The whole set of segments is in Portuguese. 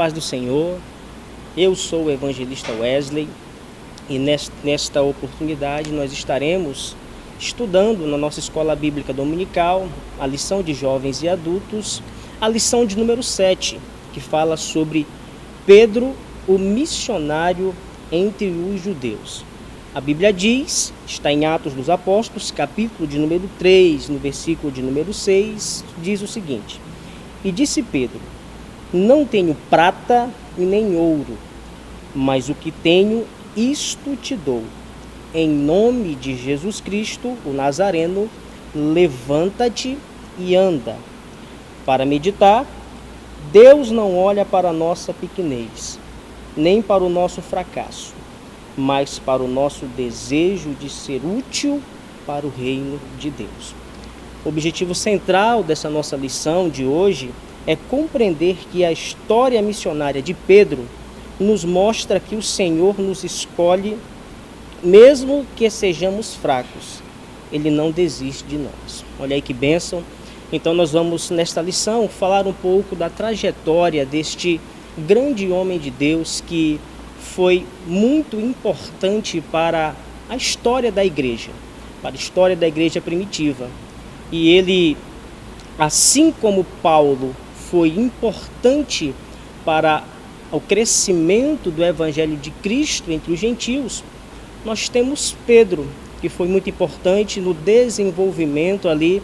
paz do Senhor. Eu sou o evangelista Wesley e nesta oportunidade nós estaremos estudando na nossa escola bíblica dominical a lição de jovens e adultos, a lição de número 7, que fala sobre Pedro, o missionário entre os judeus. A Bíblia diz, está em Atos dos Apóstolos, capítulo de número 3, no versículo de número 6, diz o seguinte: E disse Pedro: Não tenho prata e nem ouro, mas o que tenho, isto te dou. Em nome de Jesus Cristo, o Nazareno, levanta-te e anda. Para meditar, Deus não olha para a nossa pequenez, nem para o nosso fracasso, mas para o nosso desejo de ser útil para o reino de Deus. O objetivo central dessa nossa lição de hoje é compreender que a história missionária de Pedro nos mostra que o Senhor nos escolhe, mesmo que sejamos fracos. Ele não desiste de nós. Olha aí que bênção. Então nós vamos, nesta lição, falar um pouco da trajetória deste grande homem de Deus que foi muito importante para a história da igreja, para a história da igreja primitiva. E ele, assim como Paulo, foi importante para o crescimento do evangelho de Cristo entre os gentios, nós temos Pedro, que foi muito importante no desenvolvimento ali,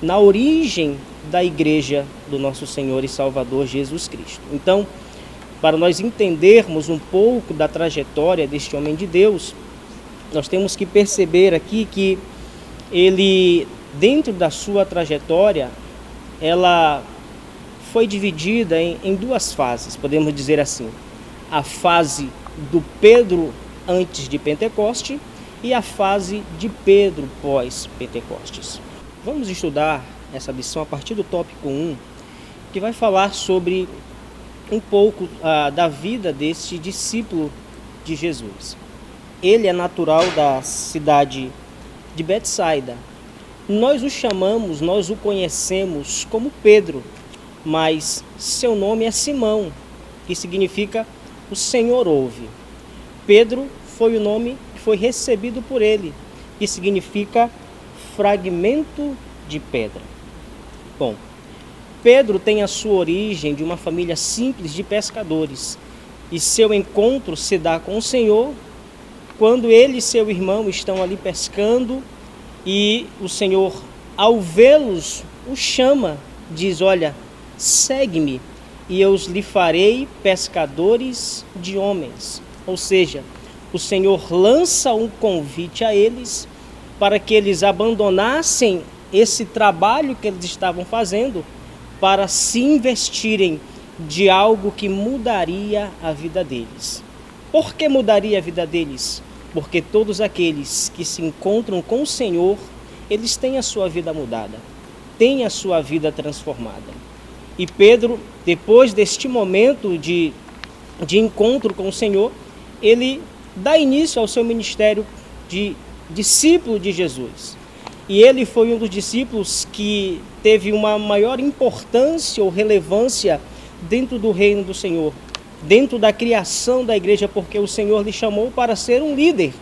na origem da igreja do nosso Senhor e Salvador Jesus Cristo. Então, para nós entendermos um pouco da trajetória deste homem de Deus, nós temos que perceber aqui que ele, dentro da sua trajetória, ela foi dividida em duas fases, podemos dizer assim: a fase do Pedro antes de Pentecoste e a fase de Pedro pós-Pentecostes. Vamos estudar essa lição a partir do tópico 1, que vai falar sobre um pouco da vida deste discípulo de Jesus. Ele é natural da cidade de Betsaida. Nós o conhecemos como Pedro, mas seu nome é Simão, que significa o Senhor ouve. Pedro foi o nome que foi recebido por ele, que significa fragmento de pedra. Bom, Pedro tem a sua origem de uma família simples de pescadores, e seu encontro se dá com o Senhor quando ele e seu irmão estão ali pescando, e o Senhor, ao vê-los, o chama, diz: olha, segue-me e eu lhe farei pescadores de homens. Ou seja, o Senhor lança um convite a eles para que eles abandonassem esse trabalho que eles estavam fazendo para se investirem de algo que mudaria a vida deles. Por que mudaria a vida deles? Porque todos aqueles que se encontram com o Senhor, eles têm a sua vida mudada, têm a sua vida transformada. E Pedro, depois deste momento de encontro com o Senhor, ele dá início ao seu ministério de discípulo de Jesus. E ele foi um dos discípulos que teve uma maior importância ou relevância dentro do reino do Senhor, dentro da criação da igreja, porque o Senhor lhe chamou para ser um líder.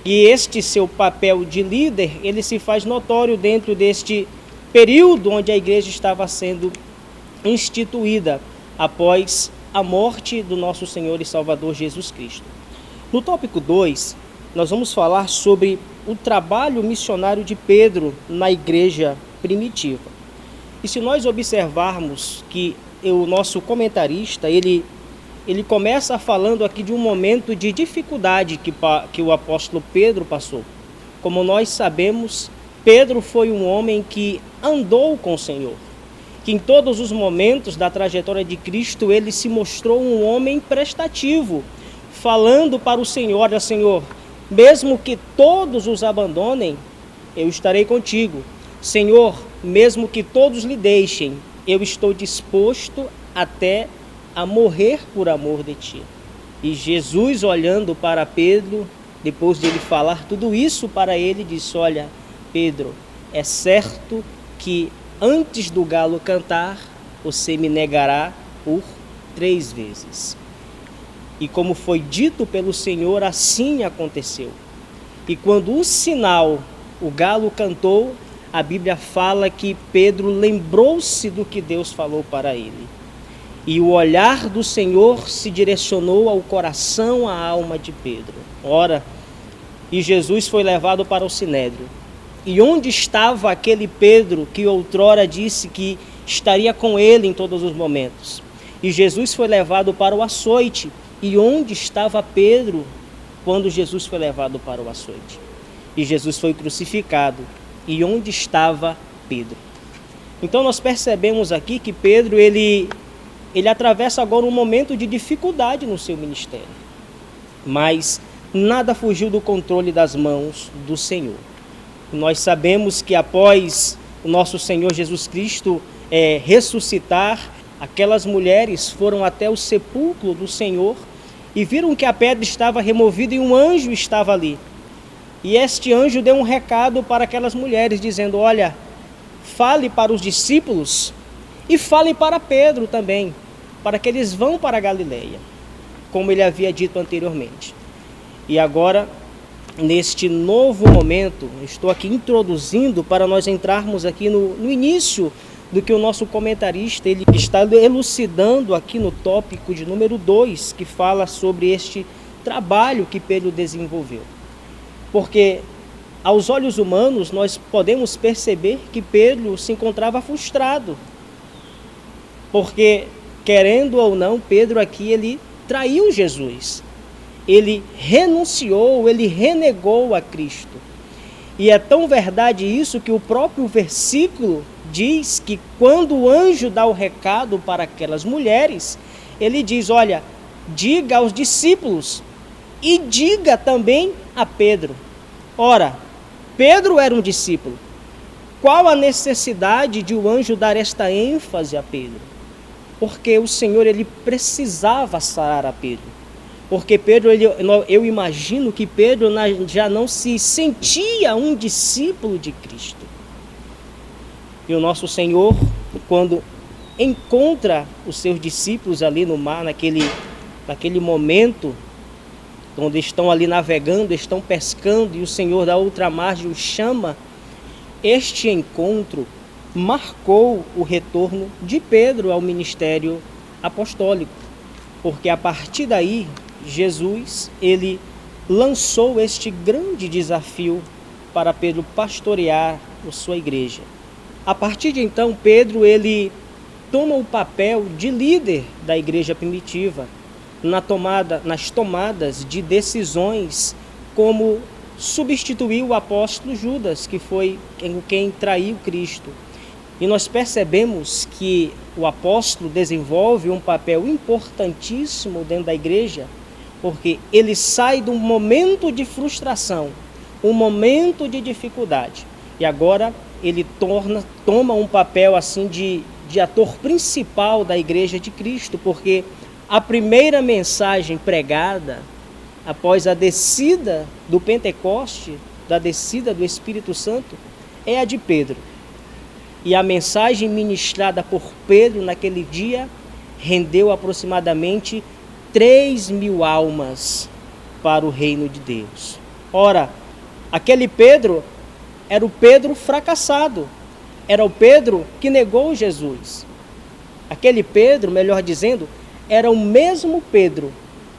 E este seu papel de líder, ele se faz notório dentro deste período onde a igreja estava sendo instituída após a morte do nosso Senhor e Salvador Jesus Cristo. No tópico 2, nós vamos falar sobre o trabalho missionário de Pedro na igreja primitiva. E se nós observarmos que o nosso comentarista, ele começa falando aqui de um momento de dificuldade que o apóstolo Pedro passou. Como nós sabemos, Pedro foi um homem que andou com o Senhor, que em todos os momentos da trajetória de Cristo, ele se mostrou um homem prestativo, falando para o Senhor: olha, Senhor, mesmo que todos os abandonem, eu estarei contigo. Senhor, mesmo que todos lhe deixem, eu estou disposto até a morrer por amor de ti. E Jesus, olhando para Pedro, depois de ele falar tudo isso para ele, disse: olha, Pedro, é certo que antes do galo cantar, você me negará por 3 vezes. E como foi dito pelo Senhor, assim aconteceu. E quando o sinal, o galo cantou, a Bíblia fala que Pedro lembrou-se do que Deus falou para ele. E o olhar do Senhor se direcionou ao coração, à alma de Pedro. Ora, e Jesus foi levado para o Sinédrio. E onde estava aquele Pedro que outrora disse que estaria com ele em todos os momentos? E Jesus foi levado para o açoite. E onde estava Pedro quando Jesus foi levado para o açoite? E Jesus foi crucificado. E onde estava Pedro? Então nós percebemos aqui que Pedro ele atravessa agora um momento de dificuldade no seu ministério. Mas nada fugiu do controle das mãos do Senhor. Nós sabemos que após o nosso Senhor Jesus Cristo ressuscitar, aquelas mulheres foram até o sepulcro do Senhor e viram que a pedra estava removida e um anjo estava ali. E este anjo deu um recado para aquelas mulheres, dizendo: olha, fale para os discípulos e fale para Pedro também, para que eles vão para a Galileia, como ele havia dito anteriormente. E agora, neste novo momento, estou aqui introduzindo para nós entrarmos aqui no início do que o nosso comentarista ele está elucidando aqui no tópico de número 2, que fala sobre este trabalho que Pedro desenvolveu. Porque aos olhos humanos nós podemos perceber que Pedro se encontrava frustrado. Porque, querendo ou não, Pedro aqui ele traiu Jesus. Ele renunciou, ele renegou a Cristo. E é tão verdade isso que o próprio versículo diz que quando o anjo dá o recado para aquelas mulheres, ele diz: olha, diga aos discípulos e diga também a Pedro. Ora, Pedro era um discípulo. Qual a necessidade de o anjo dar esta ênfase a Pedro? Porque o Senhor ele precisava sarar a Pedro. Porque Pedro, eu imagino que Pedro já não se sentia um discípulo de Cristo. E o nosso Senhor, quando encontra os seus discípulos ali no mar, naquele momento, onde estão ali navegando, estão pescando, e o Senhor da outra margem os chama, este encontro marcou o retorno de Pedro ao ministério apostólico. Porque a partir daí, Jesus, ele lançou este grande desafio para Pedro pastorear a sua igreja. A partir de então, Pedro, ele toma o papel de líder da igreja primitiva, nas tomadas de decisões, como substituir o apóstolo Judas, que foi quem traiu Cristo. E nós percebemos que o apóstolo desenvolve um papel importantíssimo dentro da igreja, porque ele sai de um momento de frustração, um momento de dificuldade, e agora ele toma um papel assim de ator principal da igreja de Cristo, porque a primeira mensagem pregada após a descida do Pentecoste, da descida do Espírito Santo, é a de Pedro. E a mensagem ministrada por Pedro naquele dia rendeu aproximadamente 3.000 almas para o reino de Deus. Ora, aquele Pedro era o Pedro fracassado, era o Pedro que negou Jesus. Aquele Pedro, melhor dizendo, era o mesmo Pedro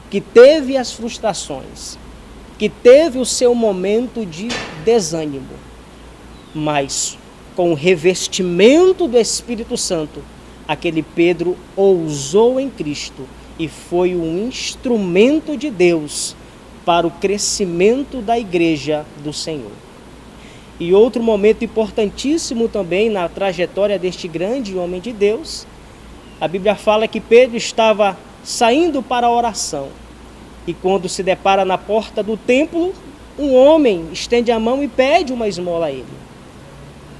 que teve as frustrações, que teve o seu momento de desânimo, mas com o revestimento do Espírito Santo, aquele Pedro ousou em Cristo e foi um instrumento de Deus para o crescimento da igreja do Senhor. E outro momento importantíssimo também na trajetória deste grande homem de Deus, a Bíblia fala que Pedro estava saindo para a oração. E quando se depara na porta do templo, um homem estende a mão e pede uma esmola a ele.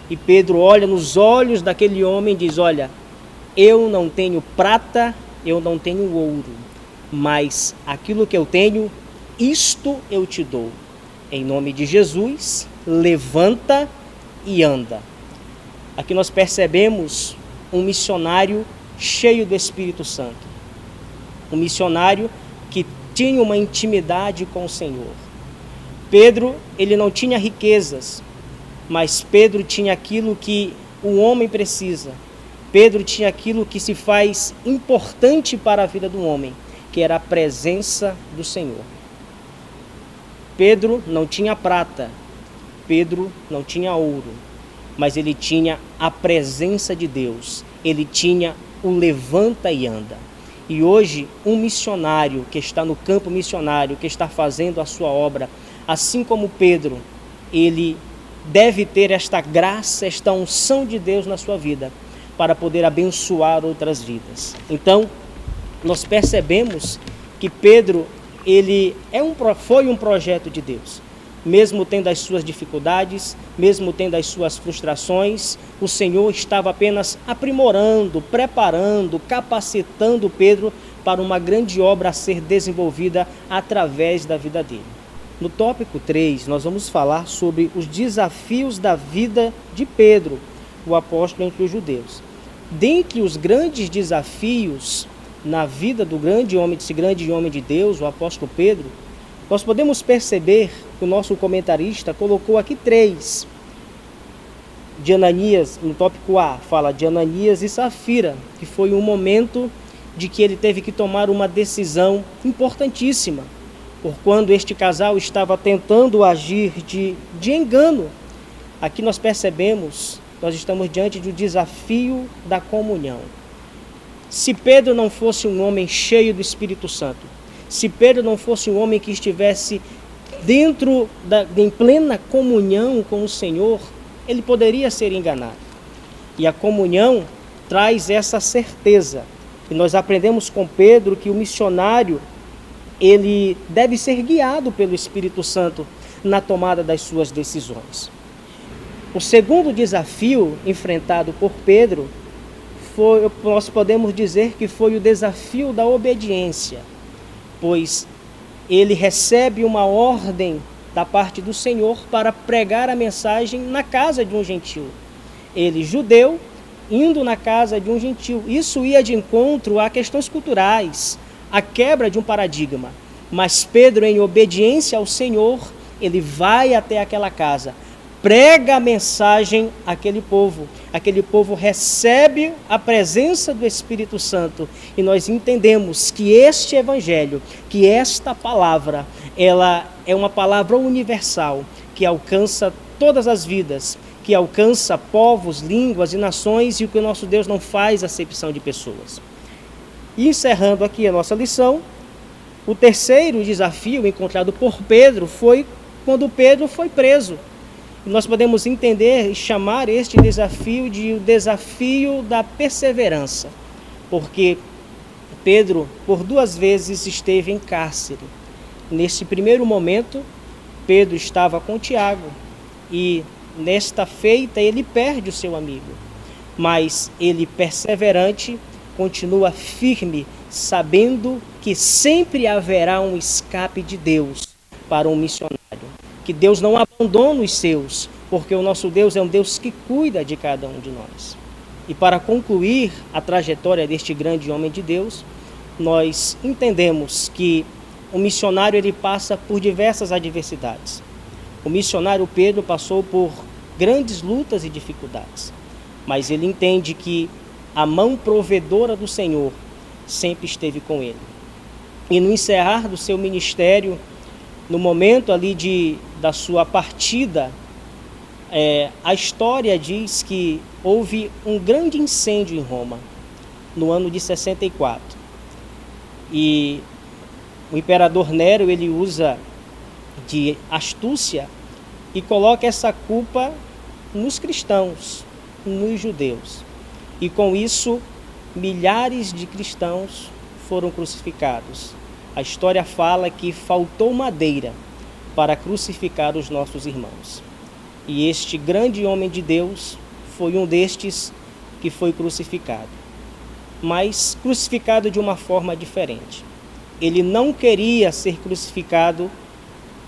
E Pedro olha nos olhos daquele homem e diz: olha, eu não tenho prata, eu não tenho ouro, mas aquilo que eu tenho, isto eu te dou. Em nome de Jesus, levanta e anda. Aqui nós percebemos um missionário cheio do Espírito Santo. um missionário que tinha uma intimidade com o Senhor. Pedro, ele não tinha riquezas, mas Pedro tinha aquilo que o homem precisa. Pedro tinha aquilo que se faz importante para a vida do homem, que era a presença do Senhor. Pedro não tinha prata, Pedro não tinha ouro, mas ele tinha a presença de Deus, ele tinha o levanta e anda. E hoje, um missionário que está no campo missionário, que está fazendo a sua obra, assim como Pedro, ele deve ter esta graça, esta unção de Deus na sua vida, para poder abençoar outras vidas. Então, nós percebemos que Pedro, ele foi um projeto de Deus. Mesmo tendo as suas dificuldades, mesmo tendo as suas frustrações, o Senhor estava apenas aprimorando, preparando, capacitando Pedro para uma grande obra a ser desenvolvida através da vida dele. No tópico 3, nós vamos falar sobre os desafios da vida de Pedro, o apóstolo entre os judeus. Dentre os grandes desafios na vida do grande homem, desse grande homem de Deus, o apóstolo Pedro, nós podemos perceber que o nosso comentarista colocou aqui 3. De Ananias, no tópico A, fala de Ananias e Safira, que foi um momento de que ele teve que tomar uma decisão importantíssima, por quando este casal estava tentando agir de engano. Aqui nós percebemos, nós estamos diante do desafio da comunhão. Se Pedro não fosse um homem cheio do Espírito Santo, se Pedro não fosse um homem que estivesse em plena comunhão com o Senhor, ele poderia ser enganado. E a comunhão traz essa certeza. E nós aprendemos com Pedro que o missionário, ele deve ser guiado pelo Espírito Santo na tomada das suas decisões. O segundo desafio enfrentado por Pedro, nós podemos dizer que foi o desafio da obediência, pois ele recebe uma ordem da parte do Senhor para pregar a mensagem na casa de um gentil. Ele, judeu, indo na casa de um gentil. Isso ia de encontro a questões culturais, a quebra de um paradigma. Mas Pedro, em obediência ao Senhor, ele vai até aquela casa, prega a mensagem àquele povo. Aquele povo recebe a presença do Espírito Santo e nós entendemos que este evangelho, que esta palavra, ela é uma palavra universal que alcança todas as vidas, que alcança povos, línguas e nações, e o que o nosso Deus não faz acepção de pessoas. E encerrando aqui a nossa lição, o terceiro desafio encontrado por Pedro foi quando Pedro foi preso. Nós podemos entender e chamar este desafio de o desafio da perseverança, porque Pedro, por 2 vezes, esteve em cárcere. Nesse primeiro momento, Pedro estava com Tiago e, nesta feita, ele perde o seu amigo. Mas ele, perseverante, continua firme, sabendo que sempre haverá um escape de Deus para um missionário. Que Deus não abandona os seus, porque o nosso Deus é um Deus que cuida de cada um de nós. E para concluir a trajetória deste grande homem de Deus, nós entendemos que o missionário ele passa por diversas adversidades. O missionário Pedro passou por grandes lutas e dificuldades, mas ele entende que a mão provedora do Senhor sempre esteve com ele. E no encerrar do seu ministério, no momento ali da sua partida, a história diz que houve um grande incêndio em Roma, no ano de 64. E o imperador Nero, ele usa de astúcia e coloca essa culpa nos cristãos, nos judeus. E com isso, milhares de cristãos foram crucificados. A história fala que faltou madeira para crucificar os nossos irmãos. E este grande homem de Deus foi um destes que foi crucificado. Mas crucificado de uma forma diferente. Ele não queria ser crucificado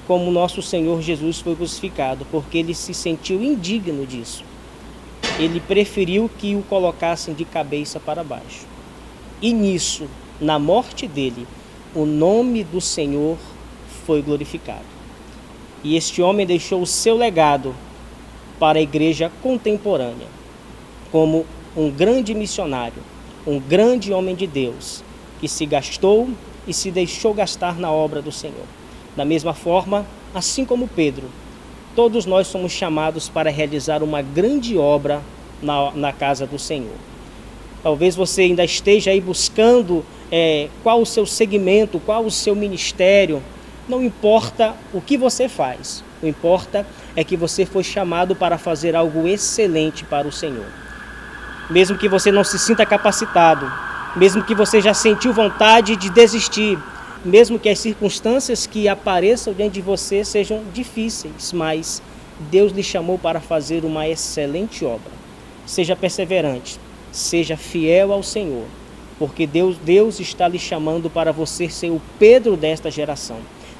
como nosso Senhor Jesus foi crucificado, porque ele se sentiu indigno disso. Ele preferiu que o colocassem de cabeça para baixo. E nisso, na morte dele, o nome do Senhor foi glorificado. E este homem deixou o seu legado para a igreja contemporânea, como um grande missionário, um grande homem de Deus, que se gastou e se deixou gastar na obra do Senhor. Da mesma forma, assim como Pedro, todos nós somos chamados para realizar uma grande obra na casa do Senhor. Talvez você ainda esteja aí buscando qual o seu segmento, qual o seu ministério. Não importa o que você faz, o que importa é que você foi chamado para fazer algo excelente para o Senhor. Mesmo que você não se sinta capacitado, mesmo que você já sentiu vontade de desistir, mesmo que as circunstâncias que apareçam diante de você sejam difíceis, mas Deus lhe chamou para fazer uma excelente obra. Seja perseverante, seja fiel ao Senhor, porque Deus está lhe chamando para você ser o Pedro desta geração.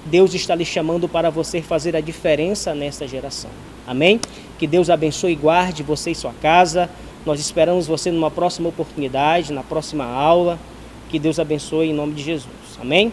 Deus está lhe chamando para você fazer a diferença nesta geração. Amém? Que Deus abençoe e guarde você e sua casa. Nós esperamos você numa próxima oportunidade, na próxima aula. Que Deus abençoe em nome de Jesus. Amém?